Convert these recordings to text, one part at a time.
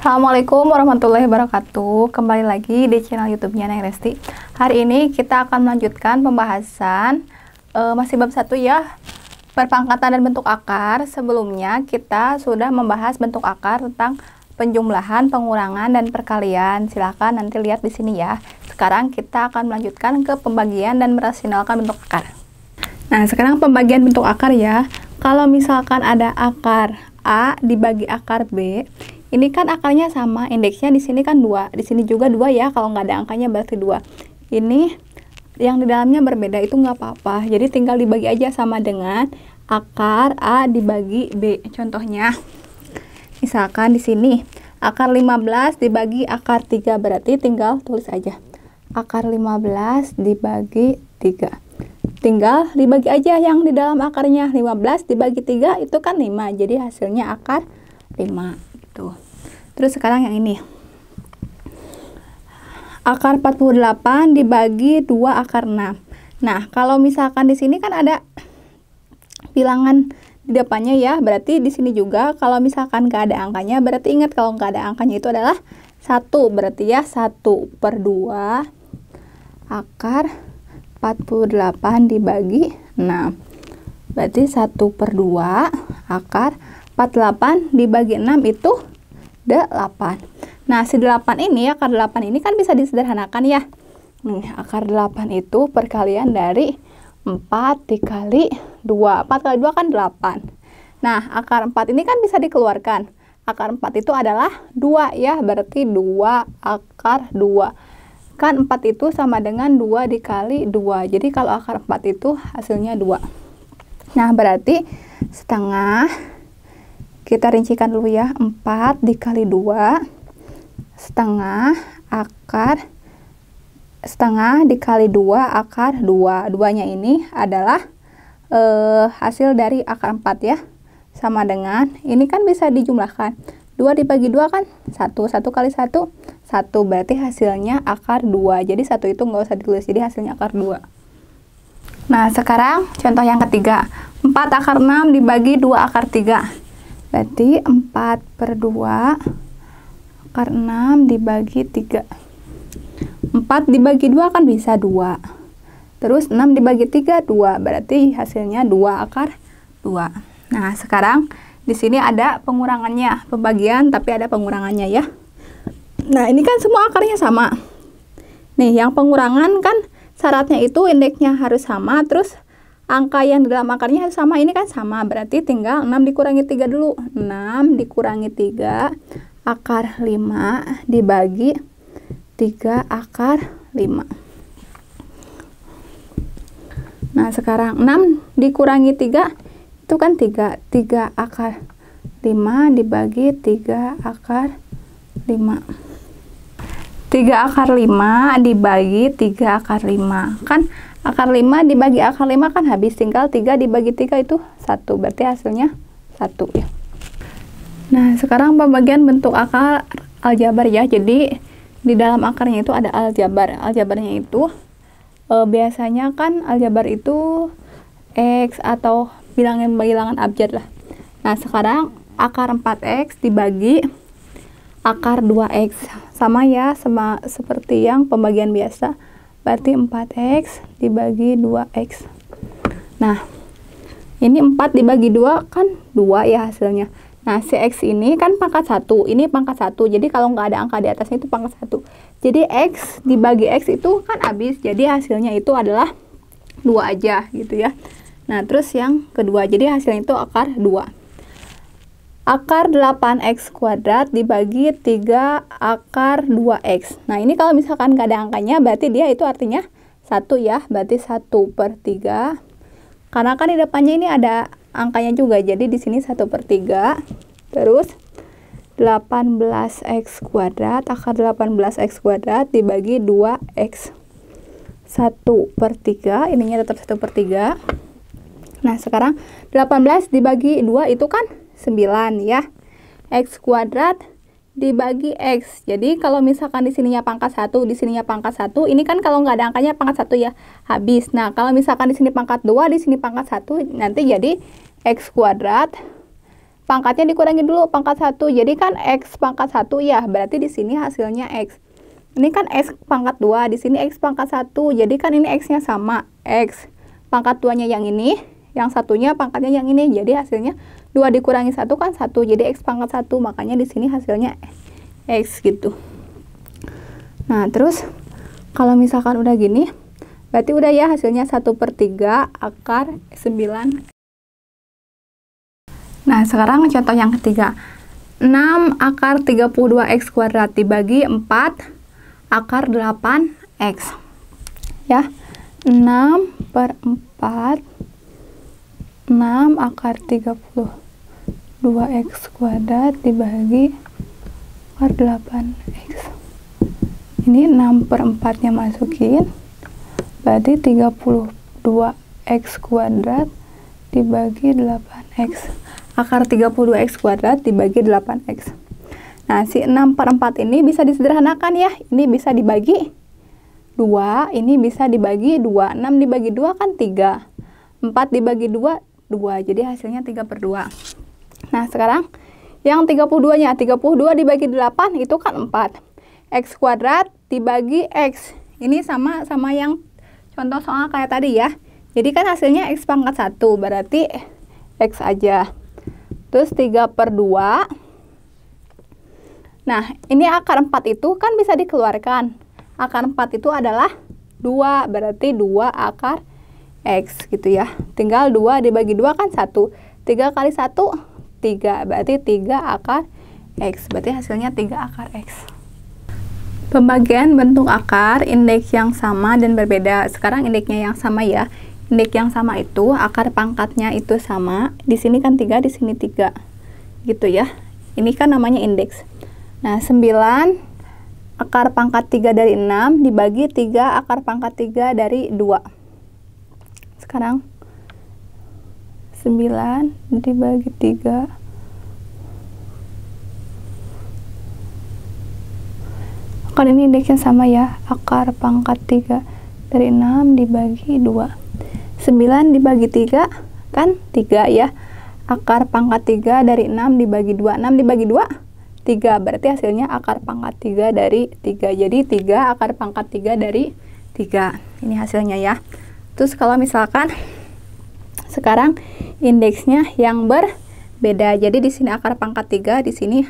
Assalamualaikum warahmatullahi wabarakatuh. Kembali lagi di channel YouTube-nya Neng Resti. Hari ini kita akan melanjutkan pembahasan masih bab 1 ya, perpangkatan dan bentuk akar. Sebelumnya kita sudah membahas bentuk akar tentang penjumlahan, pengurangan, dan perkalian. Silahkan nanti lihat di sini ya. Sekarang kita akan melanjutkan ke pembagian dan merasionalkan bentuk akar. Nah, sekarang pembagian bentuk akar ya. Kalau misalkan ada akar A dibagi akar B, ini kan akarnya sama, indeksnya di sini kan 2, di sini juga 2 ya, kalau nggak ada angkanya berarti 2. Ini yang di dalamnya berbeda, itu nggak apa-apa, jadi tinggal dibagi aja sama dengan akar A dibagi B. Contohnya, misalkan di sini akar 15 dibagi akar 3, berarti tinggal tulis aja akar 15 dibagi 3. Tinggal dibagi aja yang di dalam akarnya, 15 dibagi 3 itu kan 5, jadi hasilnya akar 5 gitu. Terus sekarang yang ini, akar 48 dibagi 2 akar 6. Nah, kalau misalkan di sini kan ada bilangan di depannya ya, berarti di sini juga kalau misalkan nggak ada angkanya, berarti ingat kalau nggak ada angkanya itu adalah 1, berarti ya 1/2 akar 48 dibagi 6. Berarti 1/2 akar 48 dibagi 6 itu 8. Nah, si 8 ini, akar 8 ini kan bisa disederhanakan ya. Nih, akar 8 itu perkalian dari 4 dikali 2. 4 kali 2 kan 8. Nah, akar 4 ini kan bisa dikeluarkan. Akar 4 itu adalah 2 ya, berarti 2 akar 2. Kan 4 itu sama dengan 2 dikali 2. Jadi kalau akar 4 itu hasilnya 2. Nah, berarti setengah, kita rincikan dulu ya, 4 dikali 2 setengah dikali 2 akar 2. 2-nya ini adalah hasil dari akar 4 ya, sama dengan, ini kan bisa dijumlahkan, 2 dibagi 2 kan 1, 1 kali 1 1, berarti hasilnya akar 2. Jadi 1 itu nggak usah ditulis, jadi hasilnya akar 2. Nah, sekarang contoh yang ketiga, 4 akar 6 dibagi 2 akar 3. Berarti 4/2 akar 6 dibagi 3. 4 dibagi 2 kan bisa 2. Terus 6 dibagi 3, 2. Berarti hasilnya 2 akar 2. Nah, sekarang di sini ada pengurangannya, pembagian tapi ada pengurangannya ya. Nah, ini kan semua akarnya sama. Nih, yang pengurangan kan syaratnya itu indeksnya harus sama, terus angka yang di dalam akarnya harus sama, ini kan sama, berarti tinggal 6 dikurangi 3 dulu. 6 dikurangi 3 akar 5 dibagi 3 akar 5. Nah, sekarang 6 dikurangi 3 itu kan 3. 3 akar 5 dibagi 3 akar 5. 3 akar 5 dibagi 3 akar 5. Kan akar 5 dibagi akar 5 kan habis, tinggal 3 dibagi 3 itu 1, berarti hasilnya 1 ya. Nah, sekarang pembagian bentuk akar aljabar ya. Jadi di dalam akarnya itu ada aljabar. Aljabarnya itu biasanya kan aljabar itu X atau bilangan abjad lah. Nah, sekarang akar 4X dibagi akar 2X. Sama ya, sama seperti yang pembagian biasa. Berarti 4X dibagi 2X. Nah, ini 4 dibagi 2 kan 2 ya hasilnya. Nah, si X ini kan pangkat 1, ini pangkat 1. Jadi kalau nggak ada angka di atasnya itu pangkat 1. Jadi X dibagi X itu kan habis. Jadi hasilnya itu adalah 2 aja gitu ya. Nah, terus yang kedua, jadi hasilnya itu akar 2. Akar 8X kuadrat dibagi 3 akar 2X. Nah, ini kalau misalkan nggak ada angkanya, berarti dia itu artinya 1 ya. Berarti 1/3. Karena kan di depannya ini ada angkanya juga, jadi di sini 1/3. Terus 18X kuadrat, akar 18X kuadrat dibagi 2X. 1/3, ininya tetap 1/3. Nah, sekarang 18 dibagi 2 itu kan 9 ya. X kuadrat dibagi X. Jadi kalau misalkan di sininya pangkat 1, di sininya pangkat 1, ini kan kalau nggak ada angkanya pangkat 1 ya, habis. Nah, kalau misalkan di sini pangkat 2, di sini pangkat 1, nanti jadi X kuadrat pangkatnya dikurangi dulu pangkat 1. Jadi kan X pangkat 1 ya, berarti di sini hasilnya X. Ini kan X pangkat 2, di sini X pangkat 1. Jadi kan ini X-nya sama, X. Pangkat 2-nya yang ini, yang satunya pangkatnya yang ini. Jadi hasilnya 2 dikurangi 1 kan 1. Jadi X pangkat 1, makanya di sini hasilnya X gitu. Nah, terus kalau misalkan udah gini, berarti udah ya hasilnya 1/3 akar 9. Nah, sekarang contoh yang ketiga. 6 akar 32x kuadrat dibagi 4 akar 8x. Ya, 6/4, 6 akar 32x kuadrat dibagi akar 8x. Ini 6/4 nya masukin, berarti 32x kuadrat dibagi 8x. Akar 32x kuadrat dibagi 8x. Nah, si 6/4 ini bisa disederhanakan ya. Ini bisa dibagi 2, ini bisa dibagi 2. 6 dibagi 2 kan 3. 4 dibagi 2, 2. Jadi hasilnya 3/2. Nah, sekarang yang 32-nya, 32 dibagi 8 itu kan 4. X kuadrat dibagi X. Ini sama yang contoh soal kayak tadi ya. Jadi kan hasilnya X pangkat 1, berarti X aja. Terus 3/2. Nah, ini akar 4 itu kan bisa dikeluarkan. Akar 4 itu adalah 2, berarti 2 akar X gitu ya. Tinggal 2 dibagi 2 kan 1. 3 kali 1, 3. Berarti 3 akar X. Berarti hasilnya 3 akar X. Pembagian bentuk akar, indeks yang sama dan berbeda. Sekarang indeksnya yang sama ya. Indeks yang sama itu akar pangkatnya itu sama. Di sini kan 3, di sini 3. Gitu ya. Ini kan namanya indeks. Nah, 9 akar pangkat 3 dari 6 dibagi 3 akar pangkat 3 dari 2. Sekarang 9 dibagi 3. Kan ini indeksnya sama ya. Akar pangkat 3 dari 6 dibagi 2. 9 dibagi 3 kan 3 ya. Akar pangkat 3 dari 6 dibagi 2. 6 dibagi 2, 3. Berarti hasilnya akar pangkat 3 dari 3. Jadi 3 akar pangkat 3 dari 3. Ini hasilnya ya. Terus kalau misalkan sekarang indeksnya yang berbeda. Jadi di sini akar pangkat 3, di sini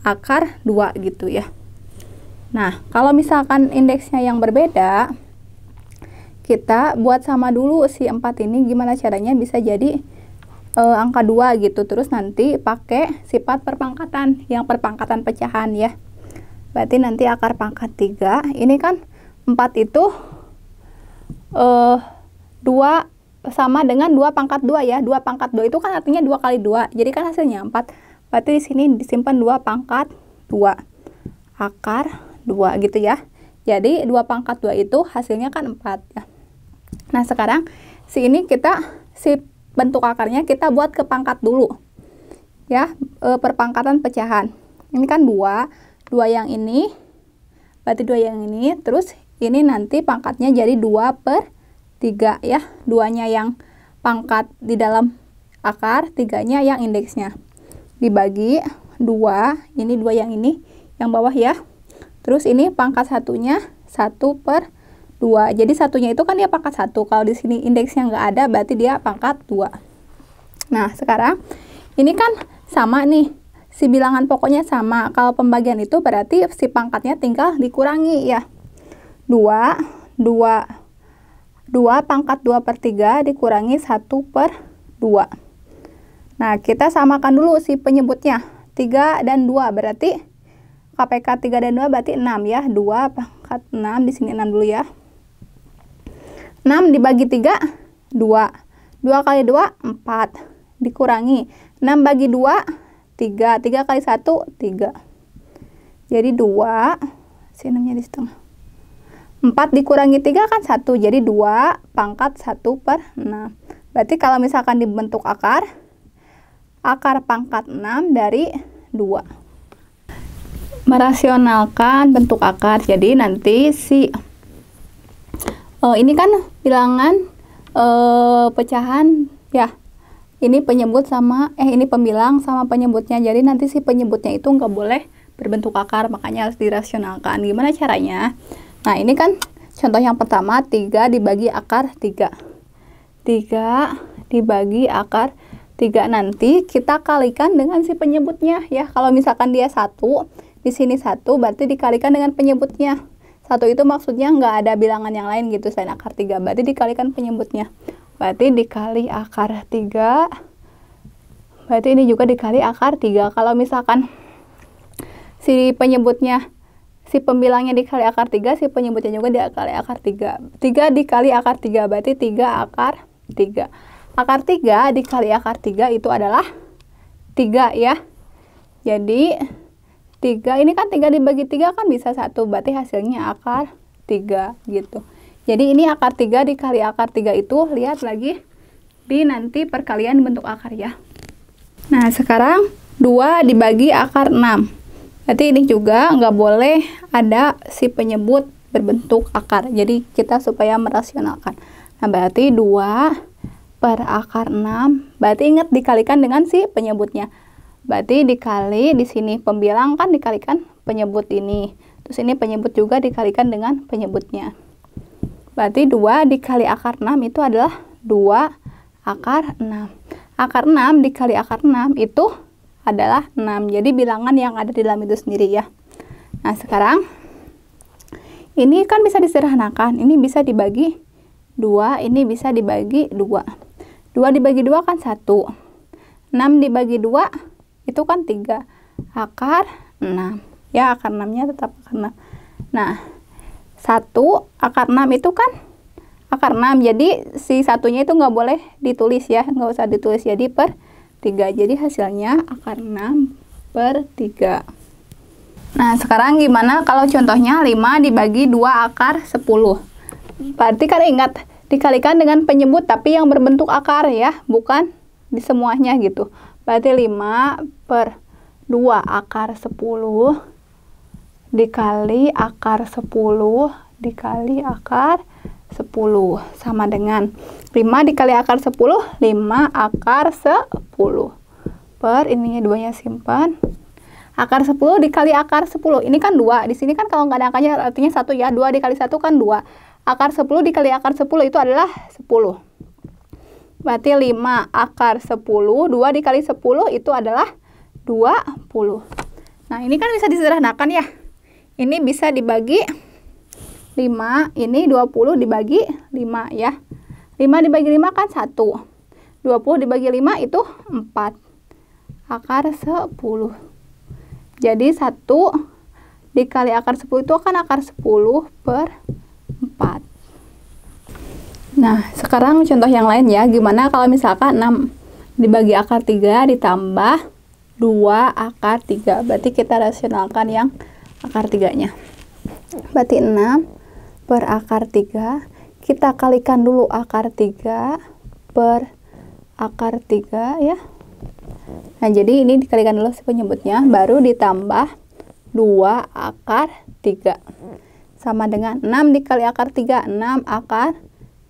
akar 2 gitu ya. Nah, kalau misalkan indeksnya yang berbeda, kita buat sama dulu si 4 ini. Gimana caranya bisa jadi angka 2 gitu. Terus nanti pakai sifat perpangkatan, yang perpangkatan pecahan ya. Berarti nanti akar pangkat 3, ini kan 4 itu 2 sama dengan 2 pangkat 2 ya. 2 pangkat 2 itu kan artinya 2 kali 2. Jadi kan hasilnya 4. Berarti di sini disimpan 2 pangkat 2. Akar 2 gitu ya. Jadi 2 pangkat 2 itu hasilnya kan 4 ya. Nah, sekarang si bentuk akarnya kita buat ke pangkat dulu. Ya, perpangkatan pecahan. Ini kan 2 yang ini. Berarti 2 yang ini, terus ini nanti pangkatnya jadi 2/3 ya. 2-nya yang pangkat di dalam akar, 3-nya yang indeksnya. Dibagi 2, ini 2 yang ini, yang bawah ya. Terus ini pangkat satunya 1/2. Jadi satunya itu kan dia pangkat 1. Kalau di sini indeksnya nggak ada, berarti dia pangkat 2. Nah, sekarang ini kan sama nih. Si bilangan pokoknya sama. Kalau pembagian itu berarti si pangkatnya tinggal dikurangi ya. 2 pangkat 2/3 dikurangi 1/2. Nah, kita samakan dulu si penyebutnya. 3 dan 2 berarti KPK 3 dan 2 berarti 6 ya. 2 pangkat 6, di sini 6 dulu ya. 6 dibagi 3, 2. 2 kali 2, 4. Dikurangi 6 bagi 2, 3. 3 kali 1, 3. Jadi 2, si 6-nya di setengah. 4 dikurangi 3 kan 1. Jadi 2 pangkat 1/6. Berarti kalau misalkan dibentuk akar pangkat 6 dari 2. Merasionalkan bentuk akar. Jadi nanti ini kan bilangan pecahan ya. ini penyebut sama ini pembilang sama penyebutnya. Jadi nanti si penyebutnya itu nggak boleh berbentuk akar, makanya harus dirasionalkan. Gimana caranya? Nah, ini kan contoh yang pertama, 3 dibagi akar 3. 3 dibagi akar 3. Nanti kita kalikan dengan si penyebutnya ya. Kalau misalkan dia 1, di sini 1, berarti dikalikan dengan penyebutnya. 1 itu maksudnya nggak ada bilangan yang lain gitu selain akar 3, berarti dikalikan penyebutnya. Berarti dikali akar 3, berarti ini juga dikali akar 3. Kalau misalkan si penyebutnya, si pembilangnya dikali akar 3, si penyebutnya juga dikali akar 3. 3 dikali akar 3, berarti 3 akar 3. Akar 3 dikali akar 3 itu adalah 3 ya. Jadi 3, ini kan 3 dibagi 3 kan bisa 1, berarti hasilnya akar 3 gitu. Jadi ini akar 3 dikali akar 3 itu, lihat lagi di nanti perkalian bentuk akar ya. Nah, sekarang 2 dibagi akar 6. Berarti ini juga nggak boleh ada si penyebut berbentuk akar. Jadi kita supaya merasionalkan. Nah, berarti 2 per akar 6. Berarti ingat dikalikan dengan si penyebutnya. Berarti dikali, di sini pembilang kan dikalikan penyebut ini. Terus ini penyebut juga dikalikan dengan penyebutnya. Berarti 2 dikali akar 6 itu adalah 2 akar 6. Akar 6 dikali akar 6 itu adalah 6. Jadi bilangan yang ada di dalam itu sendiri ya. Nah, sekarang ini kan bisa disederhanakan. Ini bisa dibagi 2, ini bisa dibagi 2. 2 dibagi 2 kan 1. 6 dibagi 2 itu kan 3. Akar 6. Ya, akar 6-nya tetap akar 6. Nah, 1 akar 6 itu kan akar 6. Jadi si satunya itu nggak boleh ditulis ya. Nggak usah ditulis. Jadi per 3. Jadi hasilnya akar 6 per 3. Nah, sekarang gimana kalau contohnya 5 dibagi 2 akar 10. Berarti kan ingat, dikalikan dengan penyebut tapi yang berbentuk akar ya. Bukan di semuanya gitu. Berarti 5 per 2 akar 10 dikali akar 10 dikali akar 10 sama dengan 5 dikali akar 10, 5 akar 10 per ininya 2-nya simpan. Akar 10 dikali akar 10. Ini kan 2. Di sini kan kalau nggak ada angkanya artinya 1 ya. 2 dikali 1 kan 2. Akar 10 dikali akar 10 itu adalah 10. Berarti 5 akar 10, 2 dikali 10 itu adalah 20. Nah, ini kan bisa disederhanakan ya. Ini bisa dibagi 5, ini 20 dibagi 5 ya. 5 dibagi 5 kan 1. 20 dibagi 5 itu 4. Akar 10. Jadi 1 dikali akar 10 itu kan akar 10 per 4. Nah, sekarang contoh yang lain ya. Gimana kalau misalkan 6 dibagi akar 3 ditambah 2 akar 3. Berarti kita rasionalkan yang akar 3-nya. Berarti 6 per akar 3. Kita kalikan dulu akar 3 per akar 3 ya. Nah, jadi ini dikalikan dulu si penyebutnya. Baru ditambah 2 akar 3. Sama dengan 6 dikali akar 3. 6 akar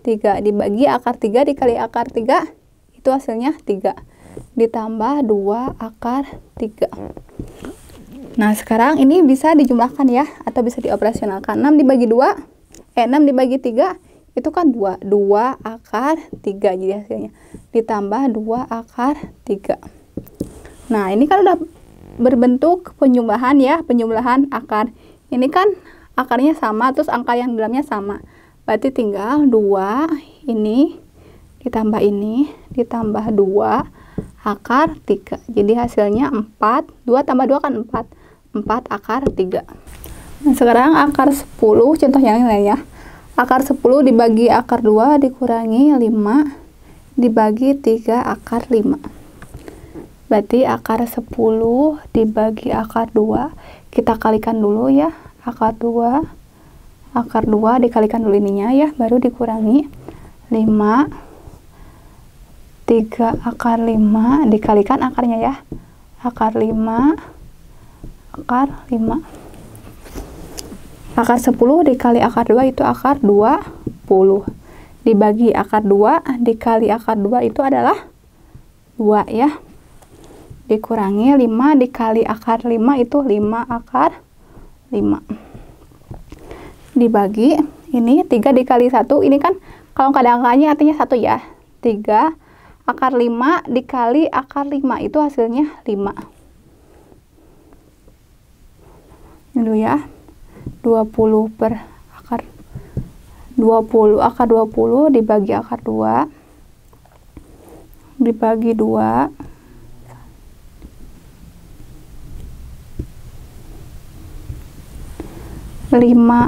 3 dibagi akar 3 dikali akar 3. Itu hasilnya 3. Ditambah 2 akar 3. Nah, sekarang ini bisa dijumlahkan ya, atau bisa dioperasionalkan. 6 dibagi 2, 6 dibagi 3, itu kan 2. 2 akar 3 jadi hasilnya. Ditambah 2 akar 3. Nah, ini kan udah berbentuk penjumlahan ya, penjumlahan akar. Ini kan akarnya sama, terus angka yang di dalamnya sama. Berarti tinggal 2, ini, ditambah ini, ditambah 2 akar 3. Jadi hasilnya 4. 2 tambah 2 kan 4. 4 akar 3. Nah, sekarang akar 10, contoh yang lain ya. Akar 10 dibagi akar 2 dikurangi 5 dibagi 3 akar 5. Berarti akar 10 dibagi akar 2. Kita kalikan dulu ya. Akar 2 dikalikan dulu ininya ya. Baru dikurangi 5. 3 akar 5 dikalikan akarnya ya. Akar 5. Akar 5. Akar 10 dikali akar 2 itu akar 20. Dibagi akar 2 dikali akar 2 itu adalah 2 ya. Dikurangi 5 dikali akar 5 itu 5 akar 5. Dibagi, ini 3 dikali 1, ini kan kalau nggak ada angkanya artinya 1 ya. 3 akar 5 dikali akar 5 itu hasilnya 5. Ini dulu ya. 20 per akar 20 akar 20 dibagi akar 2 dibagi 2 5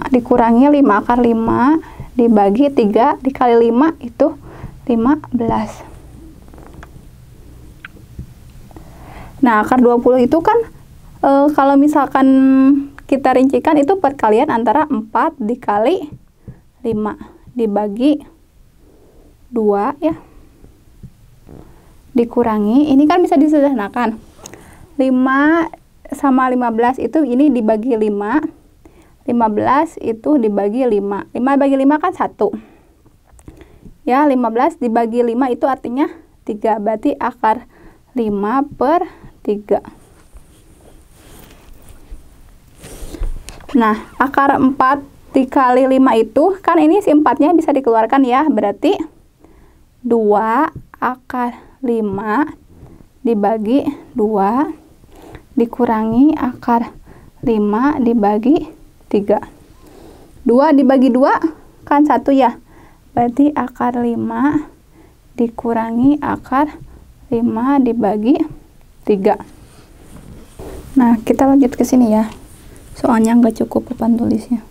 dikurangi 5 akar 5 dibagi 3 dikali 5 itu 15. Nah, akar 20 itu kan kalau misalkan kita rincikan itu perkalian antara 4 dikali 5 dibagi 2 ya. Dikurangi, ini kan bisa disederhanakan. 5 sama 15 itu ini dibagi 5. 15 itu dibagi 5. 5 bagi 5 kan 1. Ya, 15 dibagi 5 itu artinya 3. Berarti akar 5 per 3. Nah, akar 4 dikali 5 itu, kan ini si 4-nya bisa dikeluarkan ya. Berarti 2 akar 5 dibagi 2 dikurangi akar 5 dibagi 3. 2 dibagi 2 kan 1 ya. Berarti akar 5 dikurangi akar 5 dibagi 3. Nah, kita lanjut ke sini ya. Soalnya nggak cukup papan tulisnya.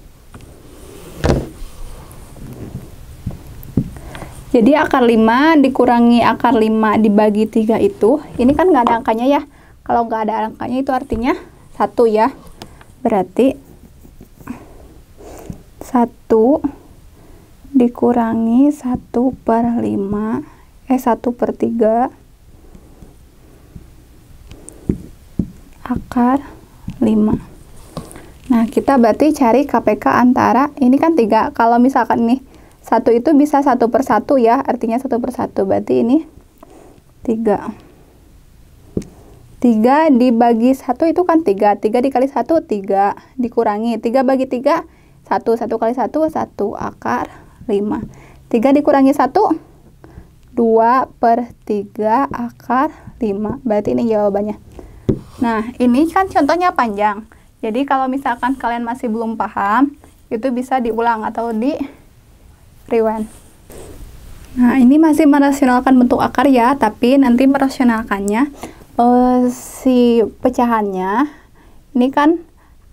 Jadi akar 5 dikurangi akar 5 dibagi 3 itu, ini kan nggak ada angkanya ya. Kalau nggak ada angkanya itu artinya 1 ya. Berarti 1 dikurangi 1 per 5, 1 per 3 akar 5. Nah, kita berarti cari KPK antara, ini kan 3, kalau misalkan ini 1 itu bisa 1 per 1 ya, artinya 1 per 1, berarti ini 3. 3 dibagi 1 itu kan 3, 3 dikali 1, 3, dikurangi, 3 bagi 3, 1, 1 kali 1, 1 akar 5. 3 dikurangi 1, 2 per 3 akar 5, berarti ini jawabannya. Nah, ini kan contohnya panjang, jadi kalau misalkan kalian masih belum paham, itu bisa diulang atau di rewind. Nah, ini masih merasionalkan bentuk akar ya, tapi nanti merasionalkannya si pecahannya ini kan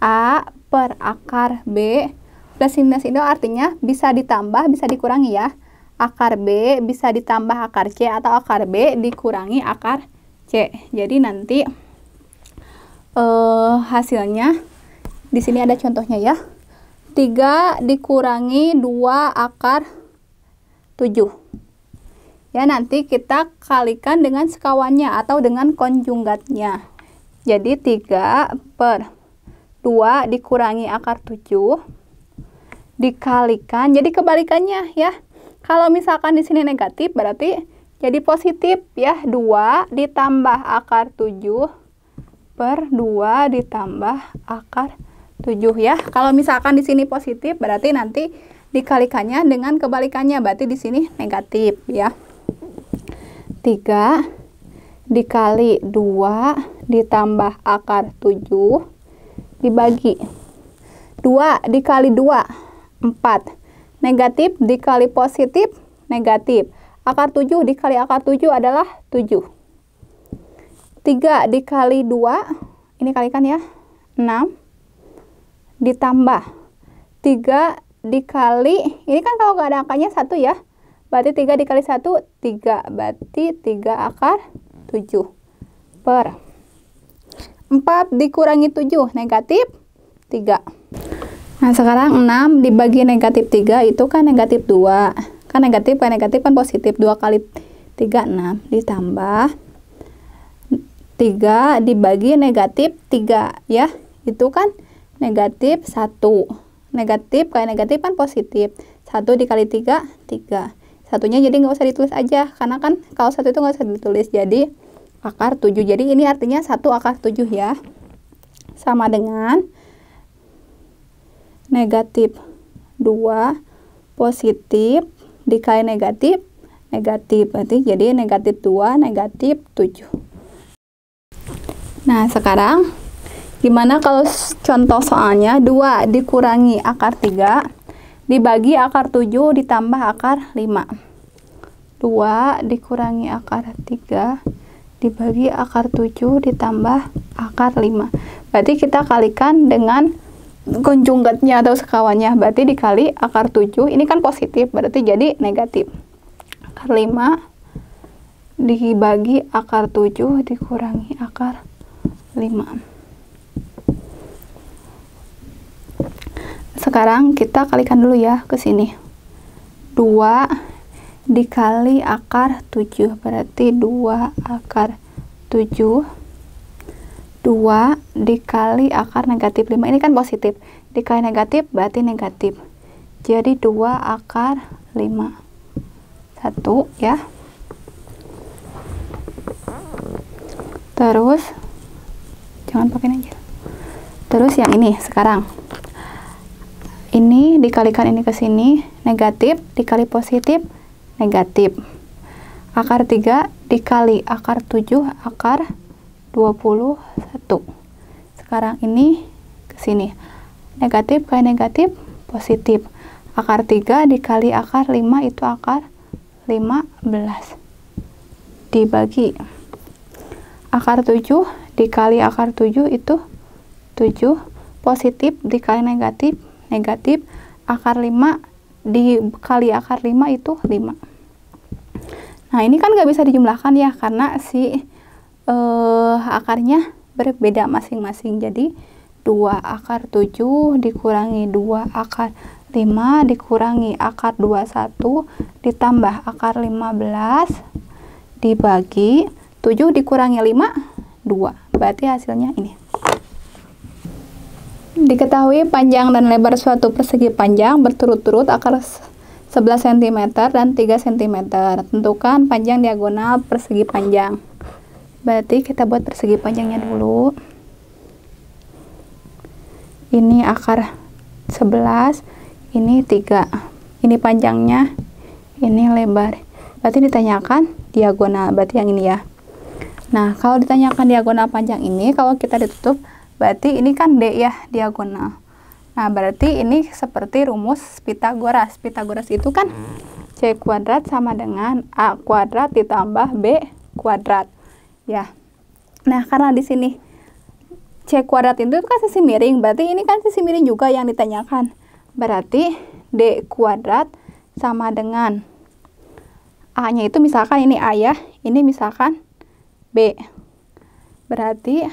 A per akar B plus minus itu artinya bisa ditambah bisa dikurangi ya. Akar B bisa ditambah akar C atau akar B dikurangi akar C. Jadi nanti hasilnya di sini ada contohnya ya. 3 dikurangi 2 akar 7. Ya, nanti kita kalikan dengan sekawannya atau dengan konjugatnya. Jadi 3 per 2 dikurangi akar 7 dikalikan, jadi kebalikannya ya. Kalau misalkan di sini negatif berarti jadi positif ya. 2 ditambah akar 7 per 2 ditambah akar 7 ya. Kalau misalkan di sini positif berarti nanti dikalikannya dengan kebalikannya, berarti di sini negatif ya. 3 dikali 2 ditambah akar 7 dibagi 2 dikali 2 4, negatif dikali positif negatif, akar 7 dikali akar 7 adalah 7. 3 dikali 2 ini kalikan ya, 6 ditambah 3 dikali, ini kan kalau nggak ada angkanya 1 ya, berarti 3 dikali 1, 3. Berarti 3 akar 7 per 4 dikurangi 7, negatif 3. Nah, sekarang 6 dibagi negatif 3 itu kan negatif 2. Kan negatif kan positif. 2 kali 3, 6. Ditambah 3 dibagi negatif 3 ya. Itu kan negatif 1. Negatif kali negatif kan positif. 1 dikali 3, 3. Satunya jadi nggak usah ditulis aja, karena kan kalau 1 itu nggak usah ditulis, jadi akar 7. Jadi ini artinya 1 akar 7 ya. Sama dengan negatif 2 positif dikali negatif, berarti jadi negatif 2 negatif 7. Nah, sekarang gimana kalau contoh soalnya 2 dikurangi akar 3 dibagi akar 7 ditambah akar 5. 2 dikurangi akar 3 dibagi akar 7 ditambah akar 5. Berarti kita kalikan dengan konjugatnya atau sekawannya. Berarti dikali akar 7, ini kan positif, berarti jadi negatif. Akar 5 dibagi akar 7 dikurangi akar 5. Sekarang kita kalikan dulu ya ke sini. 2 dikali akar 7 berarti 2 akar 7. 2 dikali akar negatif 5, ini kan positif, dikali negatif berarti negatif, jadi 2 akar 5. 1 ya. Terus jangan pakai aja. Terus yang ini sekarang, ini dikalikan ini ke sini, negatif dikali positif, negatif. Akar 3 dikali akar 7, akar 21. Sekarang ini ke sini, negatif kali negatif, positif. Akar 3 dikali akar 5 itu akar 15. Dibagi akar 7 dikali akar 7 itu 7. Positif dikali negatif, negatif. Akar 5 dikali akar 5 itu 5. Nah, ini kan nggak bisa dijumlahkan ya, karena si akarnya berbeda masing-masing. Jadi 2 akar 7 dikurangi 2 akar 5 dikurangi akar 21 ditambah akar 15 dibagi 7 dikurangi 5, 2. Berarti hasilnya ini. Diketahui panjang dan lebar suatu persegi panjang berturut-turut akar 11 cm dan 3 cm. Tentukan panjang diagonal persegi panjang. Berarti kita buat persegi panjangnya dulu. Ini akar 11, ini 3. Ini panjangnya, ini lebar. Berarti ditanyakan diagonal, berarti yang ini ya. Nah, kalau ditanyakan diagonal panjang ini, kalau kita ditutup, berarti ini kan D ya, diagonal. Nah, berarti ini seperti rumus Pitagoras. Pitagoras itu kan C kuadrat sama dengan A kuadrat ditambah B kuadrat. Ya. Nah, karena di sini C kuadrat itu kan sisi miring, berarti ini kan sisi miring juga yang ditanyakan. Berarti D kuadrat sama dengan A-nya itu misalkan ini A ya, ini misalkan B. Berarti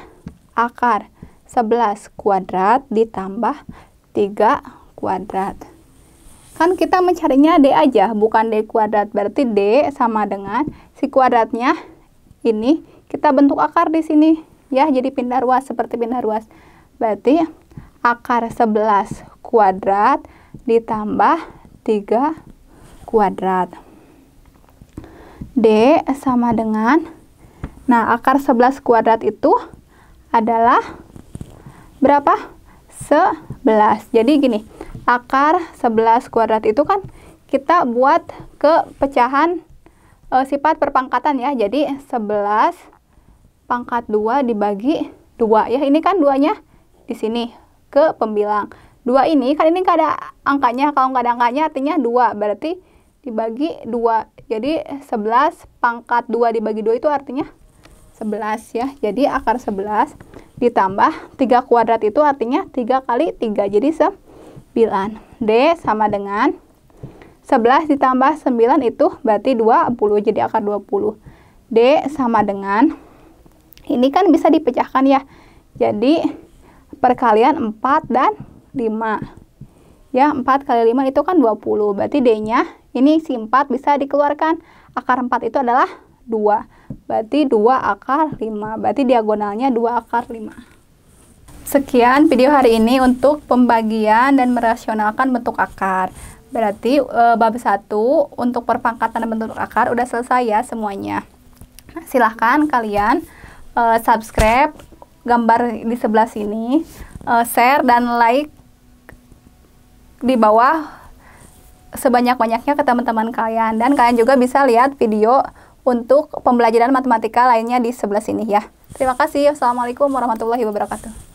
akar 11 kuadrat ditambah 3 kuadrat. Kan kita mencarinya D aja, bukan D kuadrat. Berarti D sama dengan si kuadratnya ini kita bentuk akar di sini ya, jadi pindah ruas, seperti pindah ruas. Berarti akar 11 kuadrat ditambah 3 kuadrat. D sama dengan, nah akar 11 kuadrat itu adalah berapa? 11. Jadi gini, akar 11 kuadrat itu kan kita buat ke pecahan sifat perpangkatan ya. Jadi 11 pangkat 2 dibagi 2 ya, ini kan 2-nya di sini ke pembilang. 2 ini kan ini nggak ada angkanya, kalau nggak ada angkanya artinya 2, berarti dibagi 2. Jadi 11 pangkat 2 dibagi 2 itu artinya 11 ya. Jadi akar 11 ditambah 3 kuadrat itu artinya 3 kali 3, jadi 9. D sama dengan 11 ditambah 9 itu berarti 20, jadi akar 20. D sama dengan, ini kan bisa dipecahkan ya, jadi perkalian 4 dan 5 ya. 4 kali 5 itu kan 20, berarti D nya ini si 4 bisa dikeluarkan, akar 4 itu adalah 2, berarti 2 akar 5, berarti diagonalnya 2 akar 5. Sekian video hari ini untuk pembagian dan merasionalkan bentuk akar. Berarti bab 1 untuk perpangkatan dan bentuk akar udah selesai ya semuanya. Nah, silahkan kalian subscribe gambar di sebelah sini, share dan like di bawah sebanyak-banyaknya ke teman-teman kalian. Dan kalian juga bisa lihat video untuk pembelajaran matematika lainnya di sebelah sini ya. Terima kasih. Wassalamualaikum warahmatullahi wabarakatuh.